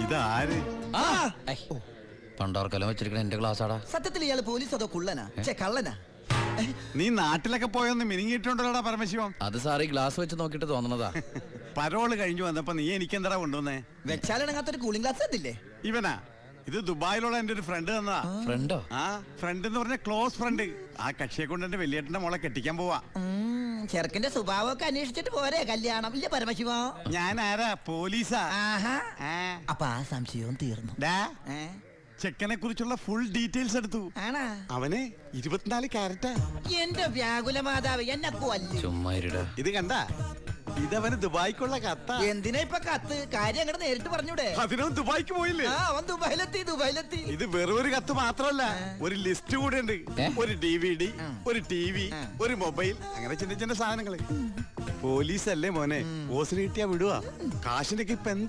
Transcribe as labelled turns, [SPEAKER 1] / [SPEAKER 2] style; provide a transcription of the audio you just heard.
[SPEAKER 1] ഇതാര്?
[SPEAKER 2] പണ്ടാർക്കെല്ലാം വെച്ചിരിക്കണ എന്റെ ക്ലാസ്സാടാ.
[SPEAKER 3] സത്യത്തിൽ ഇയാള് പോലീസ് അതോ കുള്ളനാ കള്ളനാ?
[SPEAKER 1] നീ നാട്ടിലൊക്കെ പോയൊന്ന് മിനിങ്ങിയിട്ടുണ്ടല്ലോടാ പരമശിവം.
[SPEAKER 2] അത് സാറി ഗ്ലാസ് വെച്ച് നോക്കിട്ട് തോന്നണതാ.
[SPEAKER 1] പരോള് കഴിഞ്ഞു വന്നപ്പോ നീ എനിക്കെന്താ കൊണ്ടുവന്നേ?
[SPEAKER 3] വെച്ചാലിണങ്ങാത്തൊരു കൂളിംഗ് ഗ്ലാസ് തന്നില്ലേ?
[SPEAKER 1] ഇവനാ? ഇത് ദുബായിലുള്ള എന്റെ ഒരു ഫ്രണ്ട് തന്നതാ.
[SPEAKER 2] ഫ്രണ്ടോ?
[SPEAKER 1] ആ ഫ്രണ്ട് എന്ന് പറഞ്ഞ ക്ലോസ് ഫ്രണ്ട്. ആ കക്ഷിയെ കൊണ്ട് എന്റെ വലിയേട്ടന്റെ മോളെ കെട്ടിക്കാൻ പോവാ.
[SPEAKER 3] ചെറുക്കന്റെ സ്വഭാവമൊക്കെ അന്വേഷിച്ചിട്ട് പോരെ കല്യാണം? ഇല്ല പരമശിവ,
[SPEAKER 1] ഞാൻ ആരാ? പോലീസാ.
[SPEAKER 3] അപ്പൊ ആ സംശയവും തീർന്നു.
[SPEAKER 1] ചെക്കനെ കുറിച്ചുള്ള ഫുൾ ഡീറ്റെയിൽസ് എടുത്തു. അവന് 24 കാരറ്റാ.
[SPEAKER 3] എന്റെ വ്യാകുല മാതാവ് എന്നെ കൊല്ലും.
[SPEAKER 2] ചുമ്മാ
[SPEAKER 1] ഇത് കണ്ട? ഇതവന് ദുബായിക്കുള്ള കത്താ.
[SPEAKER 3] എന്തിനാ ഇപ്പൊ കത്ത്? കാര്യം അങ്ങോട്ട് നേരിട്ട് പറഞ്ഞൂടെ?
[SPEAKER 1] അതിനും ദുബായിക്ക് പോയില്ലേ?
[SPEAKER 3] അവൻ ദുബായിലെത്തി.
[SPEAKER 1] ഇത് വെറും ഒരു കത്ത് മാത്രമല്ല, ഒരു ലിസ്റ്റ് കൂടെ ഉണ്ട്. ഒരു DVD, ഒരു TV, ഒരു മൊബൈൽ, അങ്ങനെ ചിന്ന ചിന്ന സാധനങ്ങള്. പോലീസല്ലേ മോനെ, ഓസിന് കിട്ടിയാ വിടുവാ. കാശിനൊക്കെ ഇപ്പൊ എന്താ